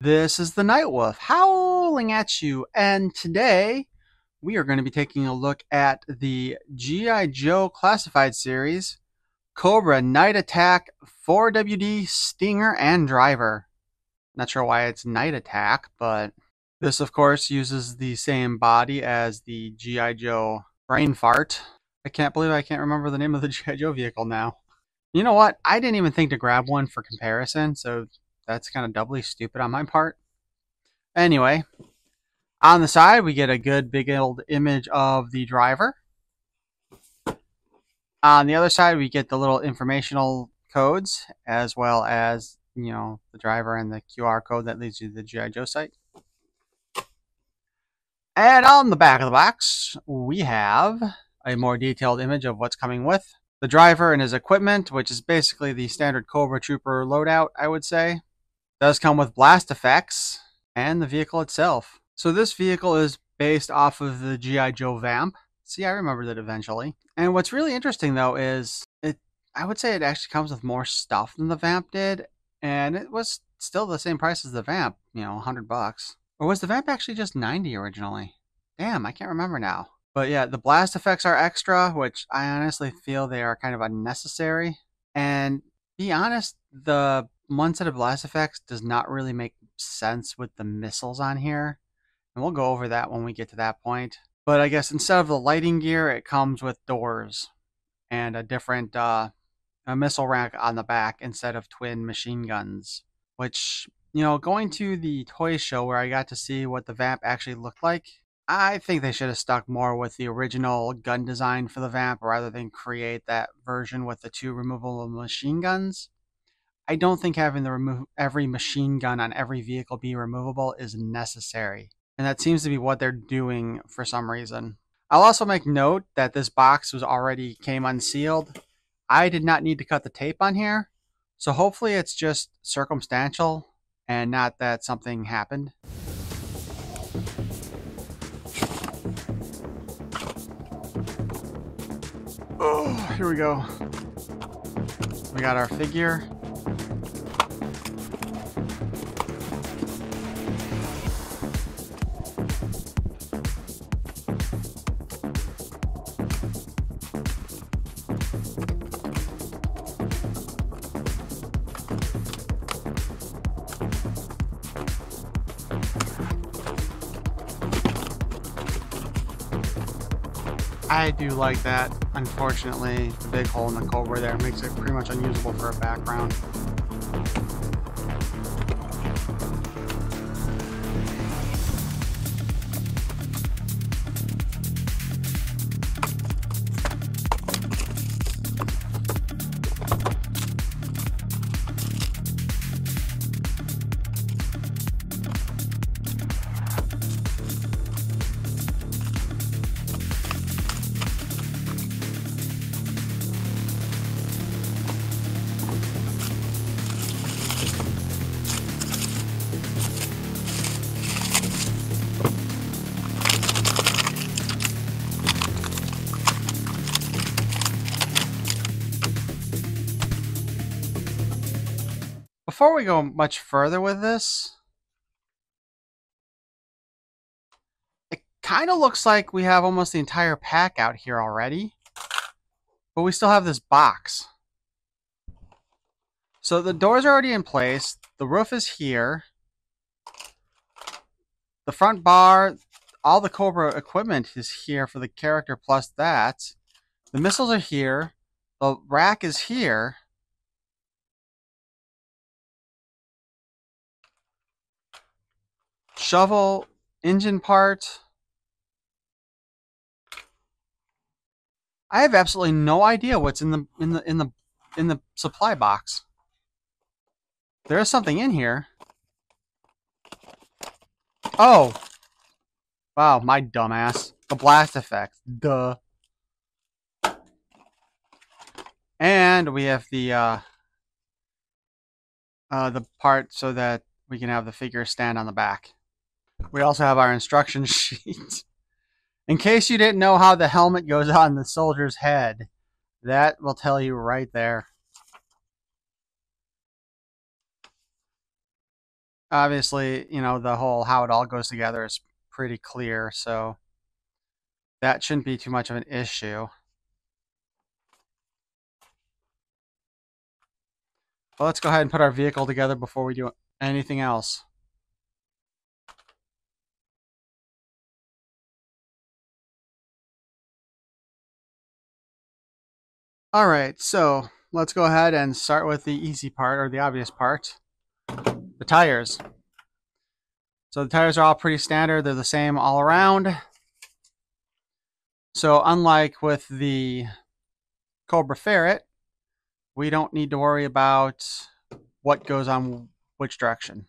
This is the Night Wolf howling at you, and today we are going to be taking a look at the G.I. Joe Classified Series Cobra Night Attack 4WD Stinger and Driver. Not sure why it's Night Attack, but this, of course, uses the same body as the G.I. Joe Brain Fart. I can't believe I can't remember the name of the G.I. Joe vehicle now. You know what? I didn't even think to grab one for comparison, so that's kind of doubly stupid on my part. Anyway, on the side, we get a good big old image of the driver. On the other side, we get the little informational codes, as well as, the driver and the QR code that leads you to the G.I. Joe site. And on the back of the box, we have a more detailed image of what's coming with the driver and his equipment, which is basically the standard Cobra Trooper loadout, I would say. It does come with blast effects and the vehicle itself. So this vehicle is based off of the G.I. Joe Vamp. See, I remembered it eventually. And what's really interesting though is I would say it actually comes with more stuff than the Vamp did, and it was still the same price as the Vamp, $100. Or was the Vamp actually just 90 originally? Damn, I can't remember now. But yeah, the blast effects are extra, which I honestly feel they are kind of unnecessary. And be honest, the one set of blast effects does not really make sense with the missiles on here. And we'll go over that when we get to that point. But I guess instead of the lighting gear, it comes with doors and a different a missile rack on the back instead of twin machine guns. Which, going to the toy show where I got to see what the Vamp actually looked like, I think they should have stuck more with the original gun design for the Vamp rather than create that version with the two removable machine guns. I don't think having every machine gun on every vehicle be removable is necessary. And that seems to be what they're doing for some reason. I'll also make note that this box came unsealed. I did not need to cut the tape on here, so hopefully it's just circumstantial and not that something happened. Oh, here we go. We got our figure. I do like that. Unfortunately, the big hole in the Cobra there makes it pretty much unusable for a background. Before we go much further with this, it kind of looks like we have almost the entire pack out here already, but we still have this box. So the doors are already in place, the roof is here, the front bar, all the Cobra equipment is here for the character plus that, the missiles are here, the rack is here. Shovel, engine part. I have absolutely no idea what's in the supply box. There is something in here. Oh, wow, my dumbass. The blast effect. Duh. And we have the part so that we can have the figure stand on the back. We also have our instruction sheet. In case you didn't know how the helmet goes on the soldier's head, that will tell you right there. Obviously, you know, the whole how it all goes together is pretty clear, so that shouldn't be too much of an issue. Well, let's go ahead and put our vehicle together before we do anything else. All right, so let's go ahead and start with the easy part, or the obvious part, the tires. So the tires are all pretty standard. They're the same all around. So unlike with the Cobra Ferret, we don't need to worry about what goes on which direction.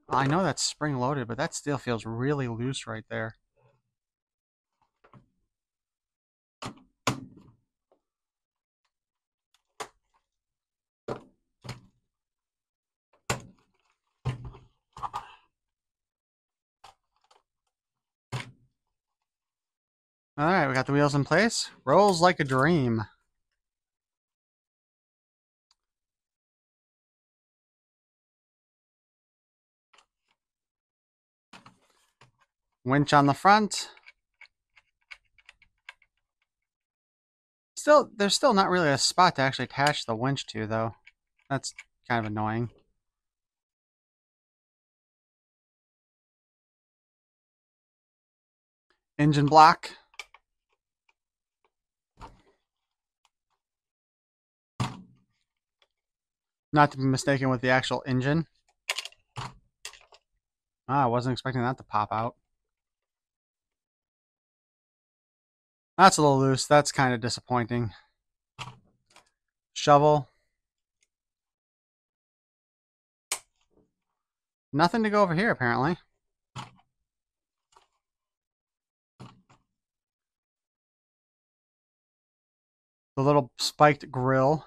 I know that's spring loaded, but that still feels really loose right there. All right, we got the wheels in place. Rolls like a dream. Winch on the front. There's still not really a spot to actually attach the winch to, though. That's kind of annoying. Engine block. Not to be mistaken with the actual engine. I wasn't expecting that to pop out. That's a little loose. That's kind of disappointing. Shovel. Nothing to go over here, apparently. The little spiked grill.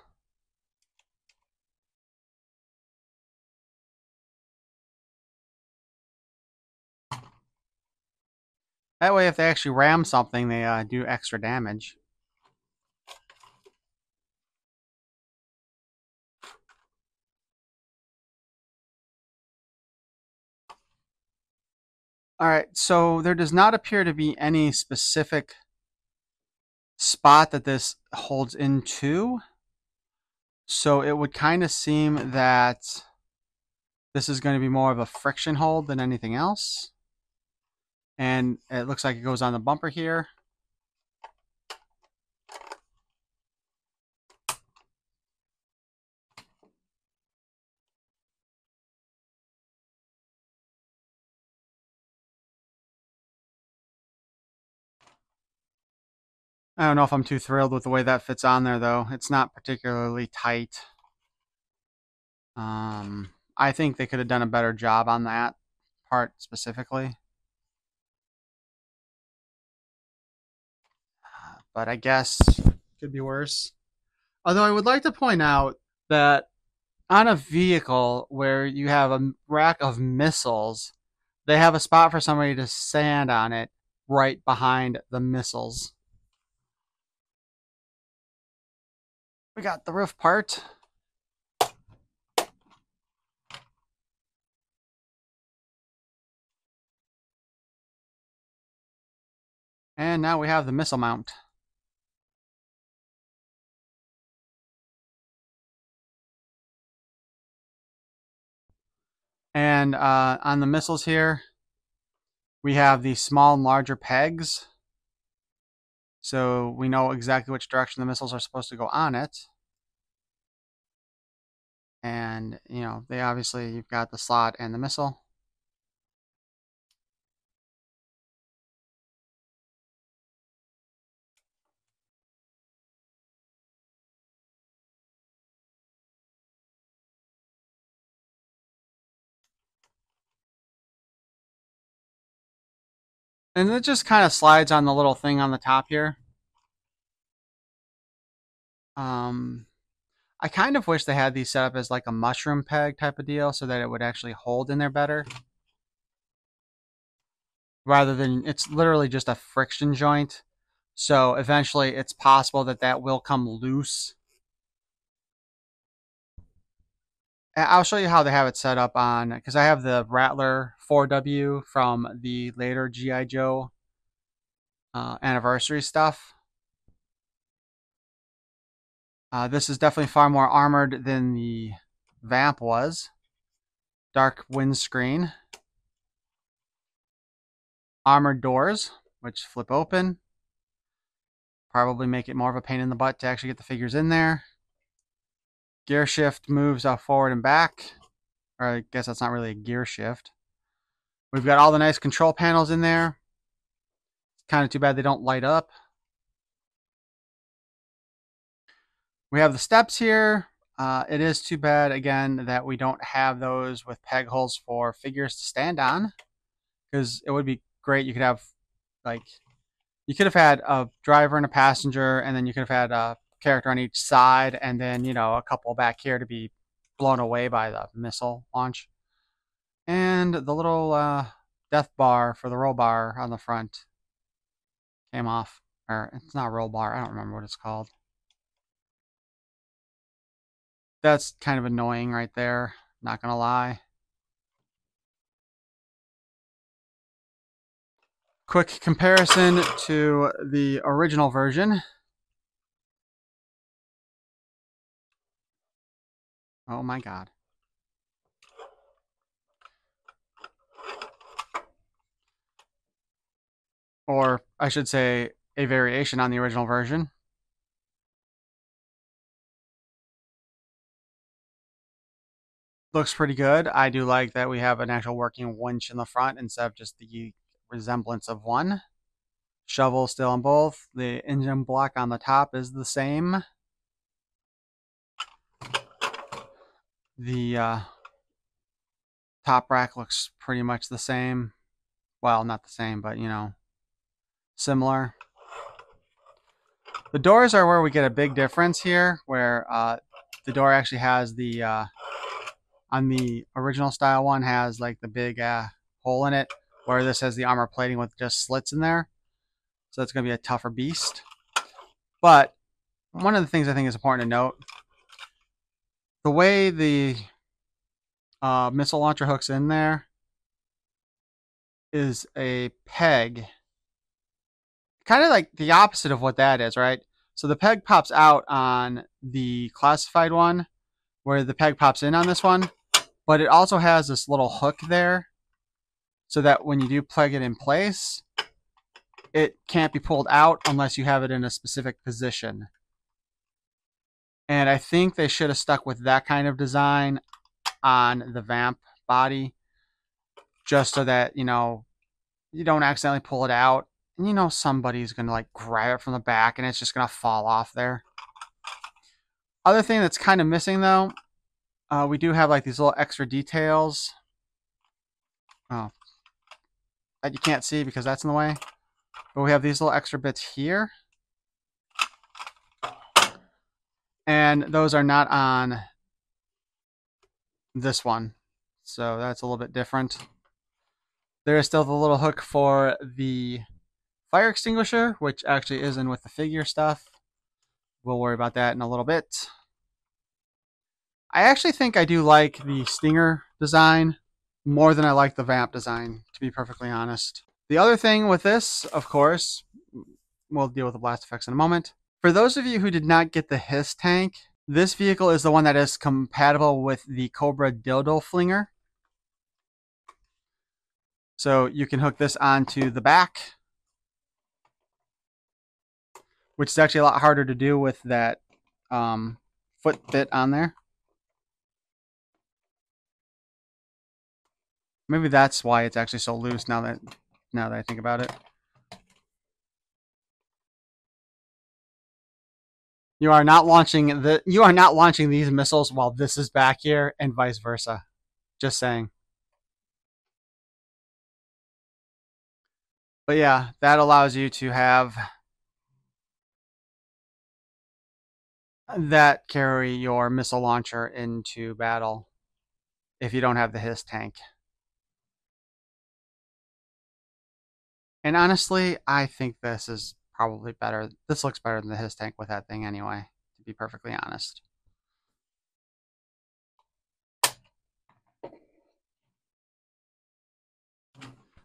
That way, if they actually ram something, they do extra damage. All right, so there does not appear to be any specific spot that this holds into. So it would kind of seem that this is going to be more of a friction hold than anything else. And it looks like it goes on the bumper here. I don't know if I'm too thrilled with the way that fits on there, though. It's not particularly tight. I think they could have done a better job on that part specifically. But I guess could be worse. Although I would like to point out that on a vehicle where you have a rack of missiles, they have a spot for somebody to stand on it right behind the missiles. We got the roof part. And now we have the missile mount. And on the missiles here, we have the small and larger pegs. So we know exactly which direction the missiles are supposed to go on it. And, you know, they obviously, you've got the slot and the missile. And it just kind of slides on the little thing on the top here. I kind of wish they had these set up as like a mushroom peg type of deal so that it would actually hold in there better. Rather than, it's literally just a friction joint. So eventually it's possible that that will come loose. And I'll show you how they have it set up on, because I have the Rattler 4W from the later G.I. Joe anniversary stuff. This is definitely far more armored than the Vamp was. Dark windscreen. Armored doors, which flip open. Probably make it more of a pain in the butt to actually get the figures in there. Gear shift moves forward and back. Or I guess that's not really a gear shift. We've got all the nice control panels in there. It's kind of too bad they don't light up. We have the steps here. It is too bad, again, that we don't have those with peg holes for figures to stand on. Because it would be great. You could have, like, you could have had a driver and a passenger, and then you could have had a character on each side, and then, you know, a couple back here to be blown away by the missile launch. And the little death bar for the roll bar on the front came off. Or it's not a roll bar. I don't remember what it's called. That's kind of annoying right there. Not going to lie. Quick comparison to the original version. Oh my god. Or I should say a variation on the original version. Looks pretty good. I do like that we have an actual working winch in the front instead of just the resemblance of one. Shovel still on both. The engine block on the top is the same. The top rack looks pretty much the same. Well, not the same, but you know, similar. The doors are where we get a big difference here, where the door actually has the, on the original style one, has like the big hole in it, where this has the armor plating with just slits in there. So it's going to be a tougher beast. But one of the things I think is important to note, the way the missile launcher hooks in there is a peg. Kind of like the opposite of what that is, right? So the peg pops out on the classified one, where the peg pops in on this one. But it also has this little hook there, so that when you do plug it in place, it can't be pulled out unless you have it in a specific position. And I think they should have stuck with that kind of design on the Vamp body, just so that, you know, you don't accidentally pull it out. And you know somebody's going to like grab it from the back and it's just going to fall off there. Other thing that's kind of missing though, we do have like these little extra details. Oh, that you can't see because that's in the way. But we have these little extra bits here. And those are not on this one. So that's a little bit different. There is still the little hook for the fire extinguisher, which actually is in with the figure stuff. We'll worry about that in a little bit. I actually think I do like the Stinger design more than I like the Vamp design, to be perfectly honest. The other thing with this, of course, we'll deal with the blast effects in a moment. For those of you who did not get the Hiss tank, this vehicle is the one that is compatible with the Cobra Dildo Flinger. So you can hook this onto the back, which is actually a lot harder to do with that foot bit on there. Maybe that's why it's actually so loose now that I think about it. You are not launching these missiles while this is back here, and vice versa. Just saying. But yeah, that allows you to have that carry your missile launcher into battle if you don't have the Hiss tank. And honestly, I think this is probably better. This looks better than his tank with that thing anyway, to be perfectly honest.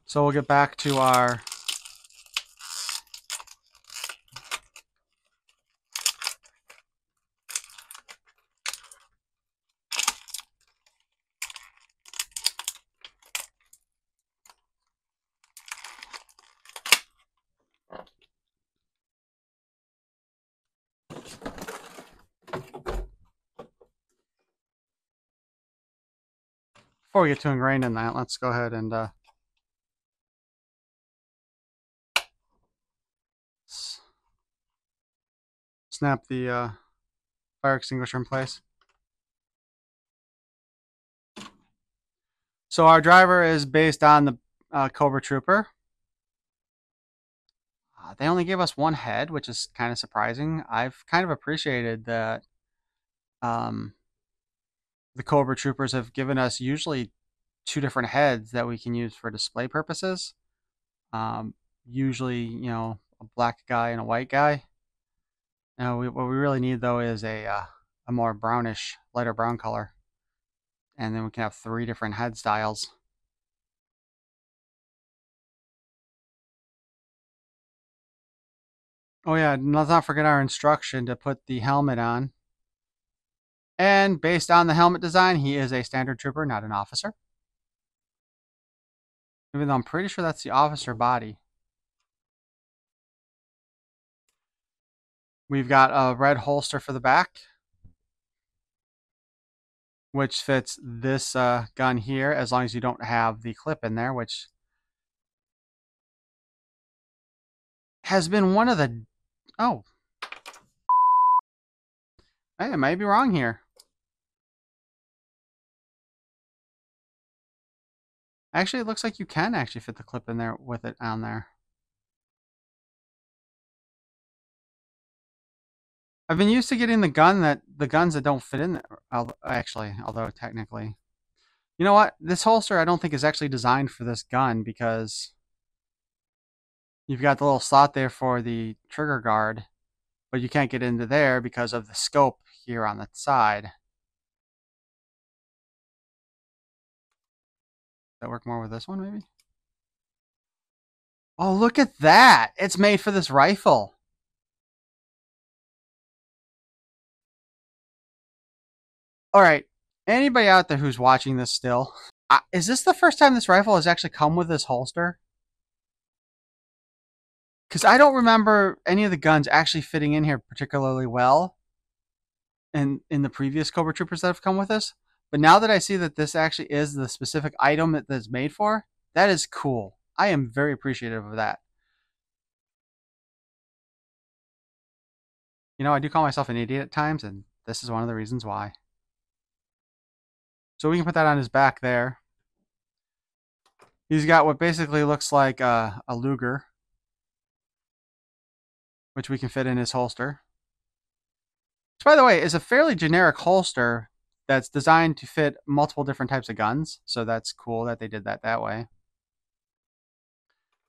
So we'll get back to our before we get too ingrained in that, let's go ahead and snap the fire extinguisher in place. So our driver is based on the Cobra Trooper. They only gave us one head, which is kind of surprising. I've kind of appreciated that the Cobra Troopers have given us usually two different heads that we can use for display purposes. Usually, you know, a black guy and a white guy. Now, what we really need though is a more brownish, lighter brown color, and then we can have 3 different head styles. Oh yeah, let's not forget our instruction to put the helmet on. And based on the helmet design, he is a standard trooper, not an officer. Even though I'm pretty sure that's the officer body. We've got a red holster for the back, which fits this gun here, as long as you don't have the clip in there, which has been one of the... Oh. Hey, I may be wrong here. Actually, it looks like you can actually fit the clip in there with it on there. I've been used to getting the guns that don't fit in there. Actually, although technically, you know what? This holster I don't think is actually designed for this gun, because you've got the little slot there for the trigger guard, but you can't get into there because of the scope here on the side. Does that work more with this one, maybe? Oh, look at that! It's made for this rifle. Alright, anybody out there who's watching this still, is this the first time this rifle has actually come with this holster? Because I don't remember any of the guns actually fitting in here particularly well in the previous Cobra Troopers that have come with this. But now that I see that this actually is the specific item that it's made for, that is cool. I am very appreciative of that. You know, I do call myself an idiot at times, and this is one of the reasons why. So we can put that on his back there. He's got what basically looks like a Luger, which we can fit in his holster. Which, by the way, is a fairly generic holster that's designed to fit multiple different types of guns. So that's cool that they did that way.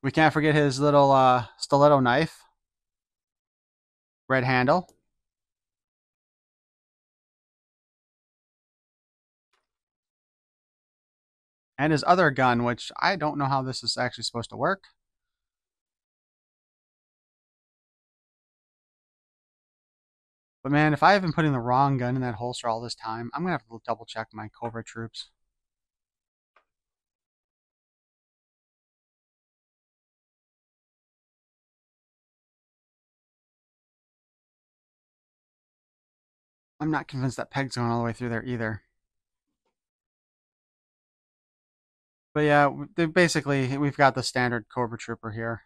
We can't forget his little stiletto knife. Red handle. And his other gun, which I don't know how this is actually supposed to work. But man, if I have been putting the wrong gun in that holster all this time, I'm going to have to double check my Cobra troops. I'm not convinced that peg's going all the way through there either. But yeah, basically, we've got the standard Cobra Trooper here.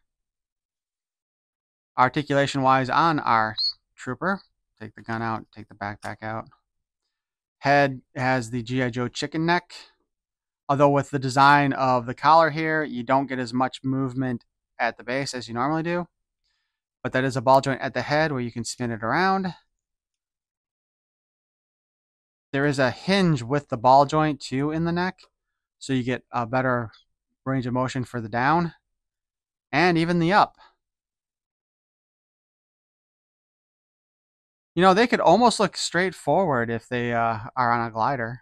Articulation-wise on our Trooper, take the gun out, take the backpack out. Head has the G.I. Joe chicken neck. Although with the design of the collar here, you don't get as much movement at the base as you normally do. But that is a ball joint at the head where you can spin it around. There is a hinge with the ball joint too in the neck, so you get a better range of motion for the down and even the up. You know, they could almost look straightforward if they are on a glider.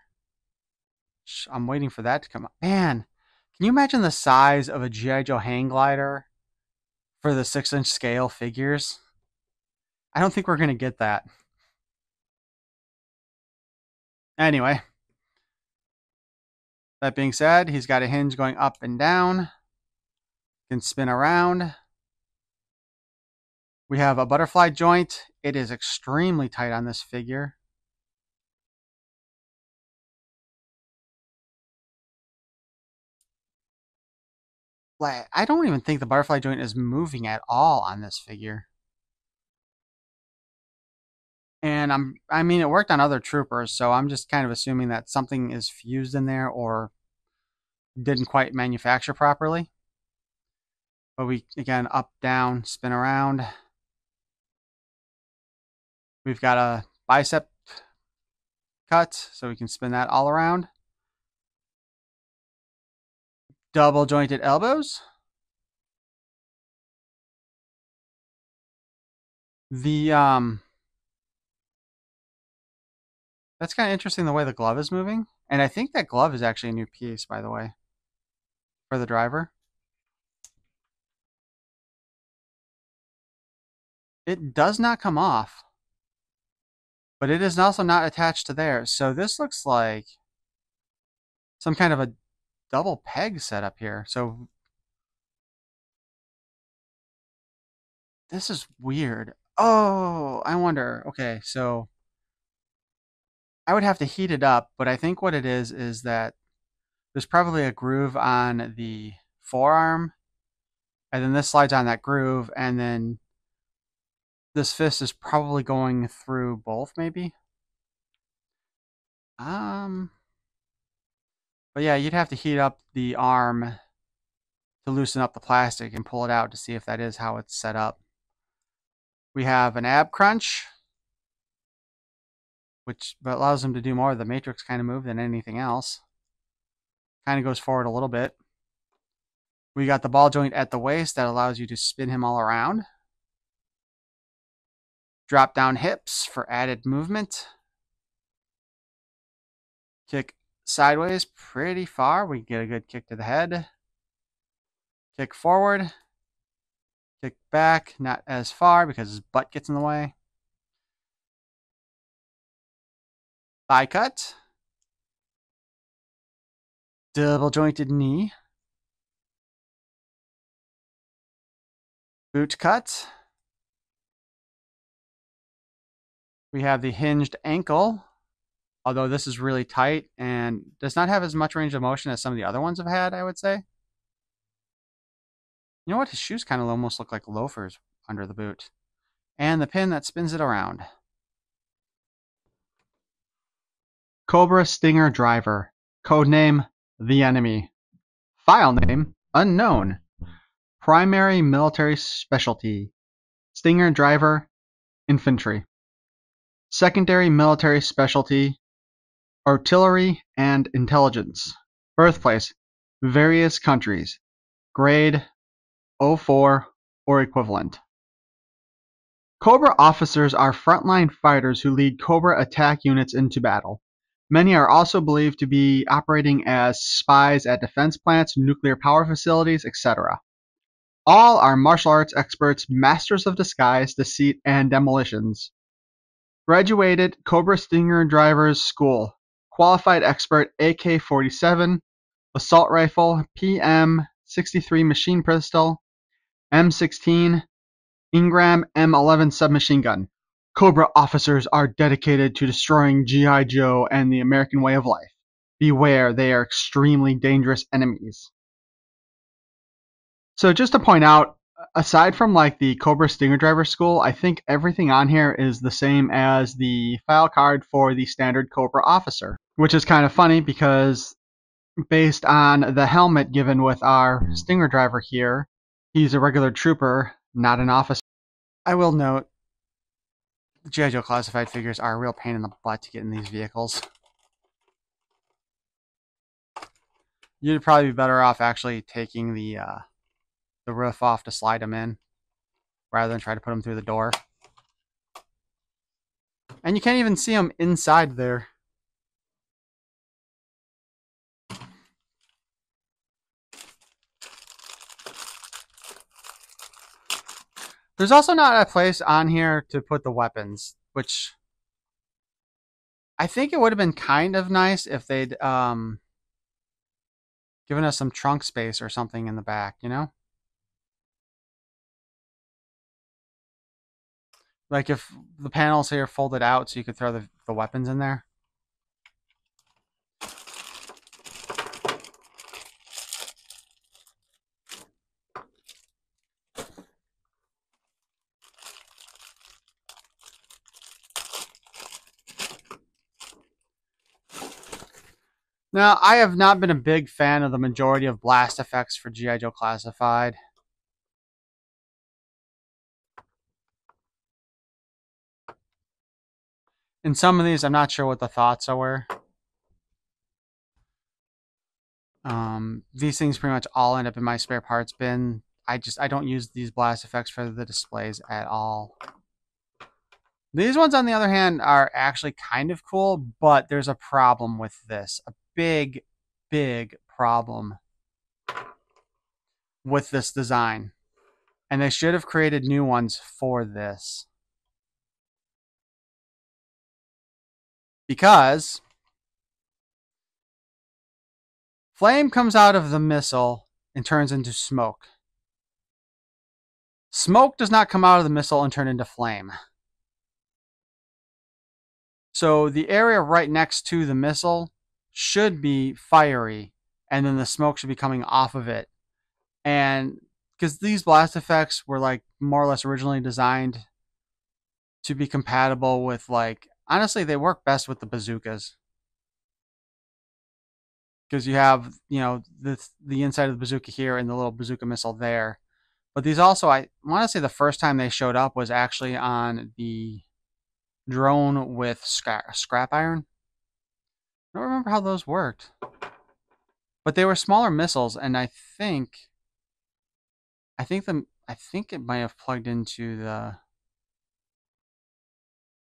I'm waiting for that to come up. Man, can you imagine the size of a G.I. Joe hang glider for the 6-inch scale figures? I don't think we're going to get that. Anyway, that being said, he's got a hinge going up and down. Can spin around. We have a butterfly joint. It is extremely tight on this figure. I don't even think the butterfly joint is moving at all on this figure. And I mean, it worked on other troopers, so I'm just kind of assuming that something is fused in there or didn't quite manufacture properly. But we, again, up, down, spin around. We've got a bicep cut, so we can spin that all around. Double jointed elbows. The that's kind of interesting the way the glove is moving. And I think that glove is actually a new piece, by the way, for the driver. It does not come off, but it is also not attached to there. So this looks like some kind of a double peg setup here. So this is weird. Oh, I wonder. Okay, so I would have to heat it up, but I think what it is that there's probably a groove on the forearm, and then this slides on that groove, and then this fist is probably going through both, maybe. But yeah, you'd have to heat up the arm to loosen up the plastic and pull it out to see if that is how it's set up. We have an ab crunch, which allows him to do more of the matrix kind of move than anything else. Kind of goes forward a little bit. We got the ball joint at the waist that allows you to spin him all around. Drop down hips for added movement. Kick sideways pretty far. We get a good kick to the head. Kick forward. Kick back, not as far because his butt gets in the way. Thigh cut. Double jointed knee. Boot cut. We have the hinged ankle, although this is really tight and does not have as much range of motion as some of the other ones have had, I would say. You know what? His shoes kind of almost look like loafers under the boot. And the pin that spins it around. Cobra Stinger driver. Codename, The Enemy. File name, unknown. Primary military specialty. Stinger driver, infantry. Secondary military specialty, artillery and intelligence. Birthplace, various countries. Grade, 04 or equivalent. Cobra officers are frontline fighters who lead Cobra attack units into battle. Many are also believed to be operating as spies at defense plants, nuclear power facilities, etc. All are martial arts experts, masters of disguise, deceit, and demolitions. Graduated Cobra Stinger Drivers School. Qualified expert AK-47, assault rifle, PM-63 machine pistol, M16, Ingram M11 submachine gun. Cobra officers are dedicated to destroying G.I. Joe and the American way of life. Beware, they are extremely dangerous enemies. So just to point out, aside from like the Cobra Stinger Driver School, I think everything on here is the same as the file card for the standard Cobra officer, which is kind of funny because based on the helmet given with our Stinger driver here, he's a regular trooper, not an officer. I will note, the G.I. Joe classified figures are a real pain in the butt to get in these vehicles. You'd probably be better off actually taking the roof off to slide them in, rather than try to put them through the door. And you can't even see them inside there. There's also not a place on here to put the weapons, which I think it would have been kind of nice if they'd given us some trunk space or something in the back, you know? Like if the panels here folded out so you could throw the weapons in there. Now, I have not been a big fan of the majority of blast effects for G.I. Joe Classified. In some of these, I'm not sure what the thoughts were. These things pretty much all end up in my spare parts bin. I don't use these blast effects for the displays at all. These ones, on the other hand, are actually kind of cool, but there's a problem with this. A big, big problem with this design. And they should have created new ones for this. Because flame comes out of the missile and turns into smoke. Smoke does not come out of the missile and turn into flame. So the area right next to the missile should be fiery, and then the smoke should be coming off of it. And because these blast effects were like more or less originally designed to be compatible with, like, honestly, they work best with the bazookas. Because you have, you know, the inside of the bazooka here and the little bazooka missile there. But these also, I want to say the first time they showed up was actually on the drone with scrap iron. I don't remember how those worked. But they were smaller missiles, and I think it might have plugged into the.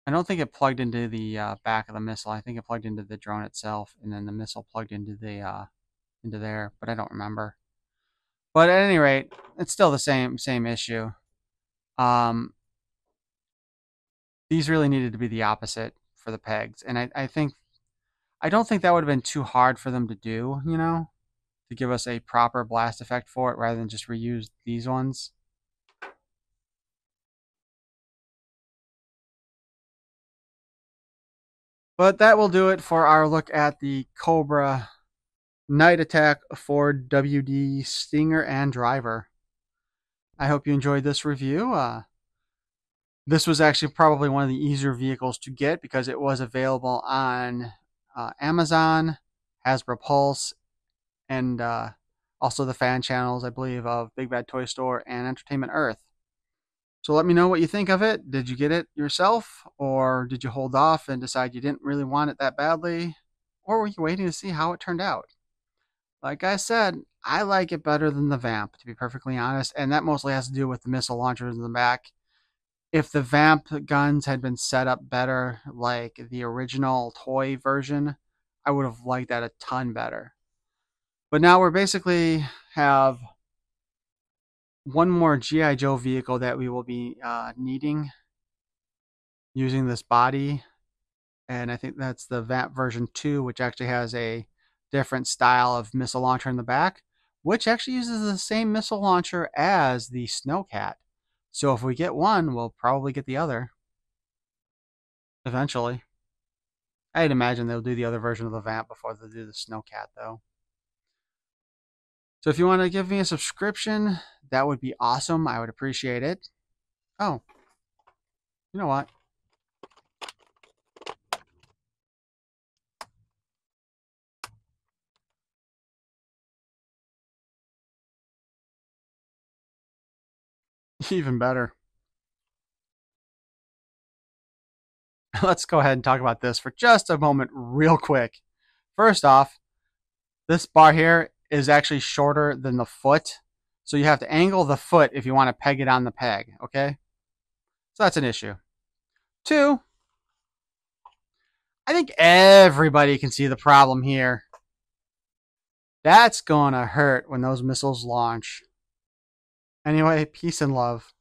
I don't think it plugged into the back of the missile. I think it plugged into the drone itself, and then the missile plugged into the into there. But I don't remember. But at any rate, it's still the same issue. These really needed to be the opposite for the pegs, and I don't think that would have been too hard for them to do, you know, to give us a proper blast effect for it rather than just reuse these ones. But that will do it for our look at the Cobra Night Attack for WD Stinger and Driver. I hope you enjoyed this review. This was actually probably one of the easier vehicles to get because it was available on Amazon, Hasbro Pulse, and also the fan channels, I believe, of Big Bad Toy Store and Entertainment Earth. So let me know what you think of it. Did you get it yourself, or did you hold off and decide you didn't really want it that badly, or were you waiting to see how it turned out? Like I said, I like it better than the Vamp, to be perfectly honest, and that mostly has to do with the missile launchers in the back. If the Vamp guns had been set up better, like the original toy version, I would have liked that a ton better. But now we're basically have one more G.I. Joe vehicle that we will be needing using this body. And I think that's the Vamp version 2, which actually has a different style of missile launcher in the back, which actually uses the same missile launcher as the Snowcat. So if we get one, we'll probably get the other eventually. I'd imagine they'll do the other version of the Vamp before they do the Snowcat, though. So if you want to give me a subscription, that would be awesome. I would appreciate it. Oh, you know what? Even better. Let's go ahead and talk about this for just a moment real quick. First off, this bar here is actually shorter than the foot. So you have to angle the foot if you want to peg it on the peg, okay? So that's an issue. Two, I think everybody can see the problem here. That's gonna hurt when those missiles launch. Anyway, peace and love.